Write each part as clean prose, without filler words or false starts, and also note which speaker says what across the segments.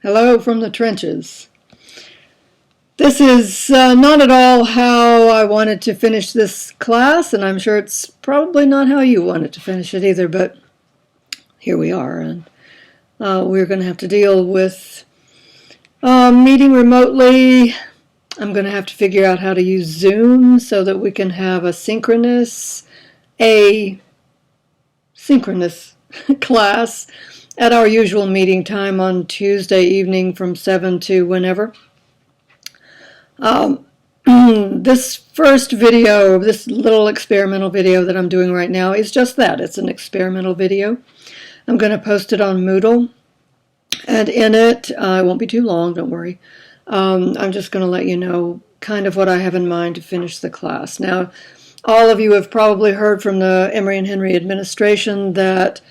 Speaker 1: Hello from the trenches. This is not at all how I wanted to finish this class, and I'm sure it's probably not how you wanted to finish it either, but here we are, and we're going to have to deal with meeting remotely. I'm going to have to figure out how to use Zoom so that we can have a synchronous class at our usual meeting time on Tuesday evening from 7 to whenever. This first video, this little experimental video that I'm doing right now is just that. It's an experimental video. I'm going to post it on Moodle, and in it, it won't be too long, don't worry. I'm just going to let you know kind of what I have in mind to finish the class. Now, all of you have probably heard from the Emory and Henry administration that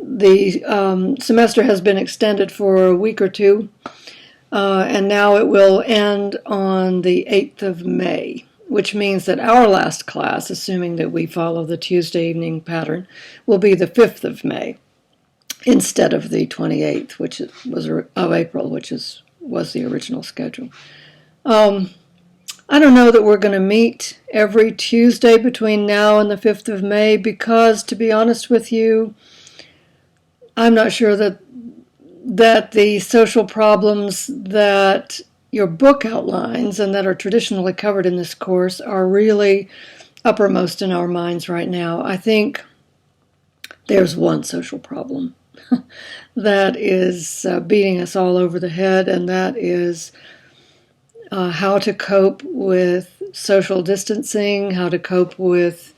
Speaker 1: the semester has been extended for a week or two, and now it will end on the 8th of May, which means that our last class, assuming that we follow the Tuesday evening pattern, will be the 5th of May instead of the 28th, which was of April, which was the original schedule. I don't know that we're going to meet every Tuesday between now and the 5th of May because, to be honest with you, I'm not sure that the social problems that your book outlines and that are traditionally covered in this course are really uppermost in our minds right now. I think there's one social problem that is beating us all over the head, and that is how to cope with social distancing, how to cope with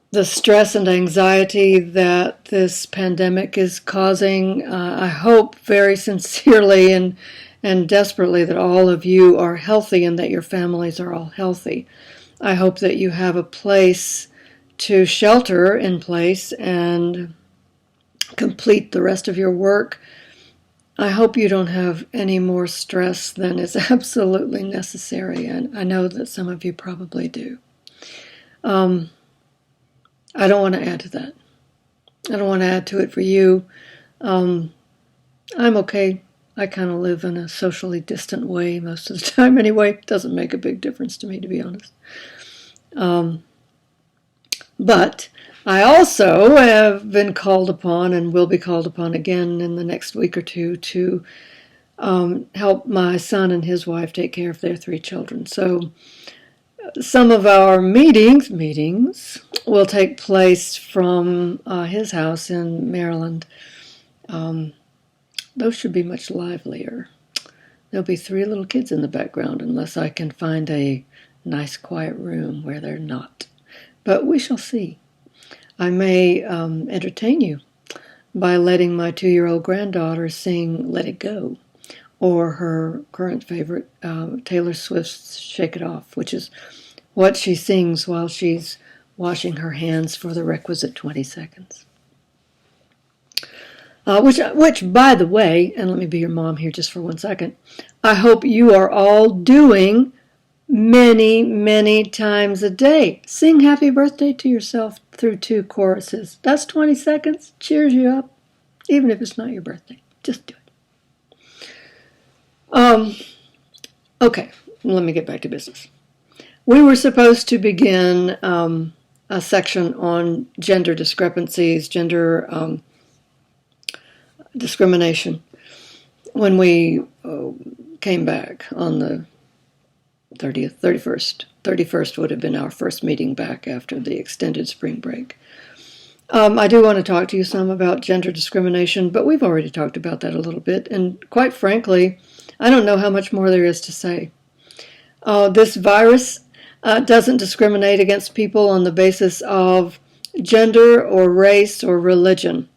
Speaker 1: the stress and anxiety that this pandemic is causing. I hope very sincerely and desperately that all of you are healthy and that your families are all healthy. I hope that you have a place to shelter in place and complete the rest of your work. I hope you don't have any more stress than is absolutely necessary, and I know that some of you probably do. I don't want to add to that. I don't want to add to it for you. I'm okay. I kind of live in a socially distant way most of the time anyway. It doesn't make a big difference to me, to be honest. But I also have been called upon and will be called upon again in the next week or two to help my son and his wife take care of their 3 children. So some of our meetings will take place from his house in Maryland. Those should be much livelier. There'll be 3 little kids in the background unless I can find a nice quiet room where they're not. But we shall see. I may entertain you by letting my 2-year-old granddaughter sing Let It Go, or her current favorite, Taylor Swift's Shake It Off, which is what she sings while she's washing her hands for the requisite 20 seconds. Which, by the way, and let me be your mom here just for 1 second, I hope you are all doing many, many times a day. Sing happy birthday to yourself through 2 choruses. That's 20 seconds. Cheers you up, even if it's not your birthday. Just do it. Okay, let me get back to business. We were supposed to begin a section on gender discrepancies, gender discrimination, when we came back on the 31st. 31st would have been our first meeting back after the extended spring break. I do want to talk to you some about gender discrimination, but we've already talked about that a little bit, and quite frankly, I don't know how much more there is to say. This virus doesn't discriminate against people on the basis of gender or race or religion.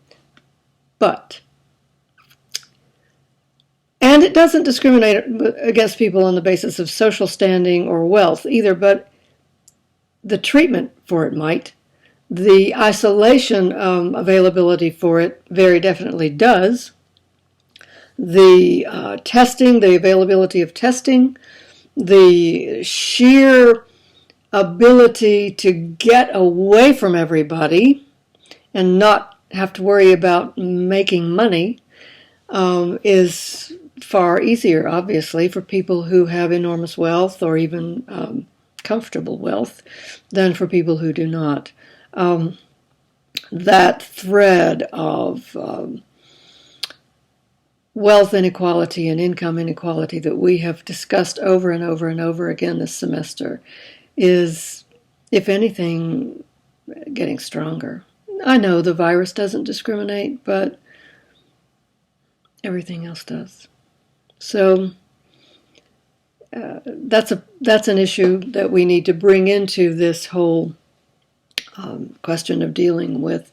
Speaker 1: And it doesn't discriminate against people on the basis of social standing or wealth either, but the treatment for it might. The isolation availability for it very definitely does. The testing, the availability of testing, the sheer ability to get away from everybody and not have to worry about making money is far easier, obviously, for people who have enormous wealth or even comfortable wealth than for people who do not. That thread of wealth inequality and income inequality that we have discussed over and over and over again this semester is, if anything, getting stronger. I know the virus doesn't discriminate, but everything else does. So that's an issue that we need to bring into this whole question of dealing with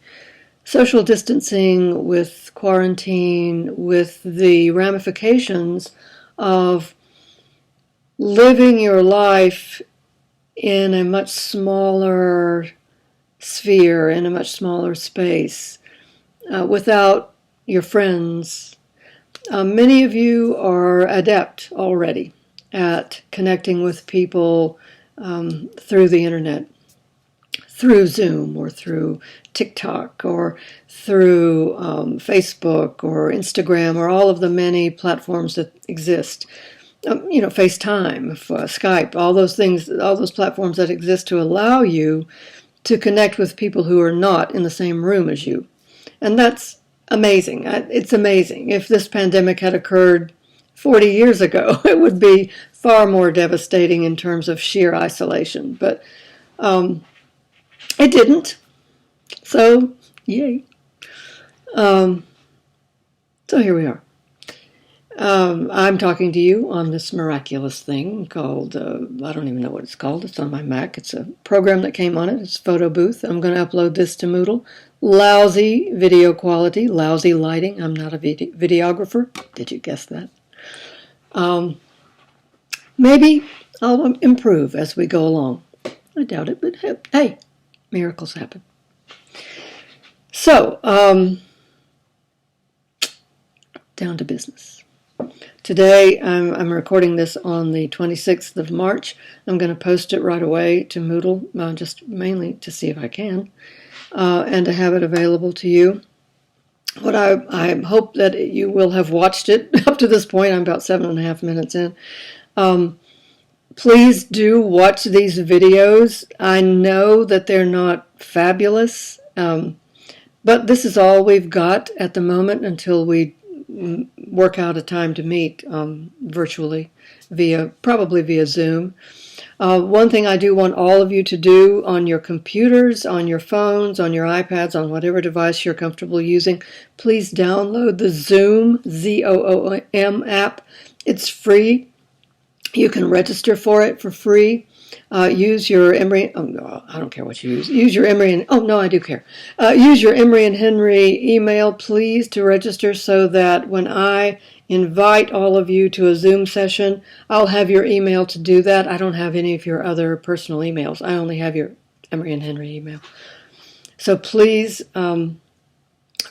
Speaker 1: social distancing, with quarantine, with the ramifications of living your life in a much smaller sphere, in a much smaller space, without your friends. Many of you are adept already at connecting with people through the internet, through Zoom or through TikTok or through Facebook or Instagram or all of the many platforms that exist. FaceTime, Skype, all those things, all those platforms that exist to allow you to connect with people who are not in the same room as you. And that's amazing. It's amazing. If this pandemic had occurred 40 years ago, it would be far more devastating in terms of sheer isolation. But it didn't. So, yay. So here we are. I'm talking to you on this miraculous thing called, I don't even know what it's called. It's on my Mac. It's a program that came on it. It's Photo Booth. I'm going to upload this to Moodle. Lousy video quality, lousy lighting. I'm not a videographer. Did you guess that? Maybe I'll improve as we go along. I doubt it, but hey, miracles happen. So, down to business. Today, I'm recording this on the 26th of March. I'm going to post it right away to Moodle, just mainly to see if I can, and to have it available to you. What I hope that you will have watched it up to this point. I'm about 7.5 minutes in. Please do watch these videos. I know that they're not fabulous, but this is all we've got at the moment until we work out a time to meet virtually, probably via Zoom. One thing I do want all of you to do on your computers, on your phones, on your iPads, on whatever device you're comfortable using, please download the Zoom, Z-O-O-M app. It's free. You can register for it for free. Use your Emory, I don't care what you use. Use your Emory, I do care. Use your Emory and Henry email, please, to register so that when I invite all of you to a Zoom session, I'll have your email to do that. I don't have any of your other personal emails. I only have your Emory and Henry email. So please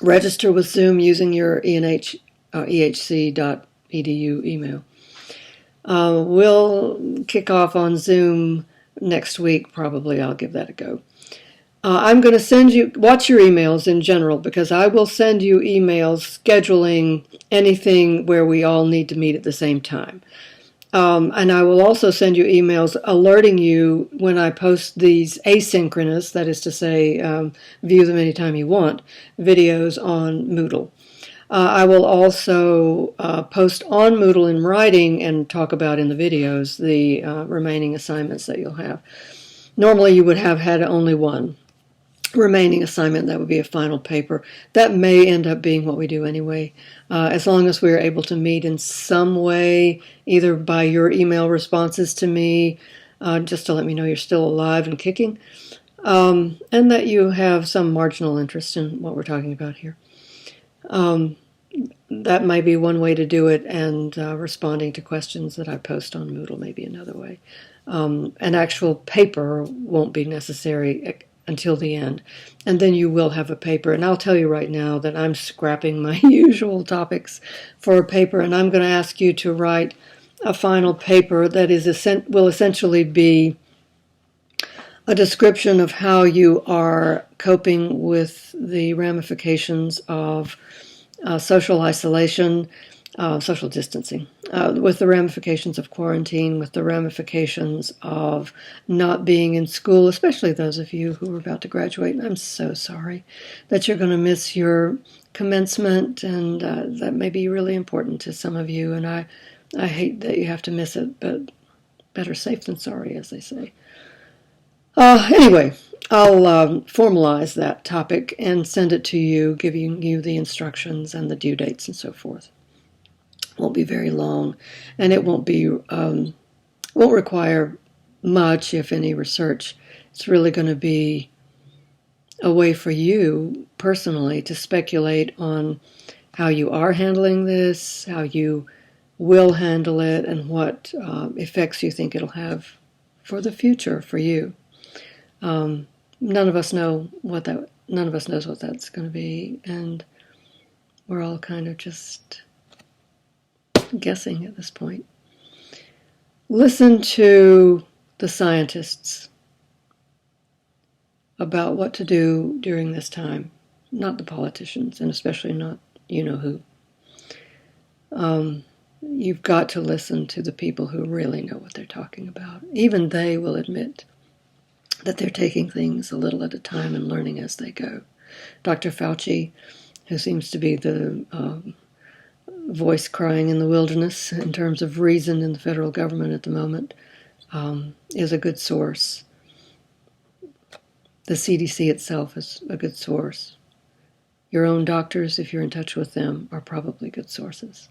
Speaker 1: register with Zoom using your ehc.edu email. We'll kick off on Zoom next week, probably. I'll give that a go. I'm going to send you, watch your emails in general, because I will send you emails scheduling anything where we all need to meet at the same time. And I will also send you emails alerting you when I post these asynchronous, that is to say, view them anytime you want, videos on Moodle. I will also post on Moodle in writing and talk about in the videos the remaining assignments that you'll have. Normally you would have had only one remaining assignment. That would be a final paper. That may end up being what we do anyway, as long as we're able to meet in some way, either by your email responses to me, just to let me know you're still alive and kicking, and that you have some marginal interest in what we're talking about here. That might be one way to do it, and responding to questions that I post on Moodle may be another way. An actual paper won't be necessary until the end, and then you will have a paper. And I'll tell you right now that I'm scrapping my usual topics for a paper, and I'm going to ask you to write a final paper that will essentially be a description of how you are coping with the ramifications of social isolation, social distancing, with the ramifications of quarantine, with the ramifications of not being in school, especially those of you who are about to graduate. I'm so sorry that you're going to miss your commencement, and that may be really important to some of you, and I hate that you have to miss it, but better safe than sorry, as they say. Anyway, I'll formalize that topic and send it to you, giving you the instructions and the due dates and so forth. Won't be very long, and it won't require much, if any, research. It's really going to be a way for you personally to speculate on how you are handling this, how you will handle it, and what effects you think it'll have for the future for you. None of us knows what that's going to be, and we're all kind of just guessing at this point. Listen to the scientists about what to do during this time, not the politicians, and especially not you-know-who. You've got to listen to the people who really know what they're talking about. Even they will admit that they're taking things a little at a time and learning as they go. Dr. Fauci, who seems to be the voice crying in the wilderness in terms of reason in the federal government at the moment, is a good source. The CDC itself is a good source. Your own doctors, if you're in touch with them, are probably good sources.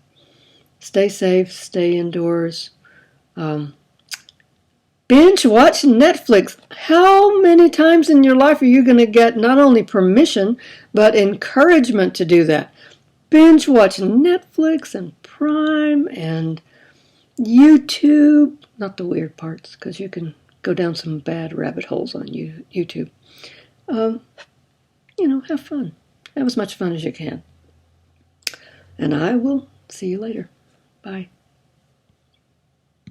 Speaker 1: Stay safe, stay indoors. Binge watch Netflix. How many times in your life are you going to get not only permission, but encouragement to do that? Binge watch Netflix and Prime and YouTube. Not the weird parts, because you can go down some bad rabbit holes on YouTube. Have fun. Have as much fun as you can. And I will see you later. Bye.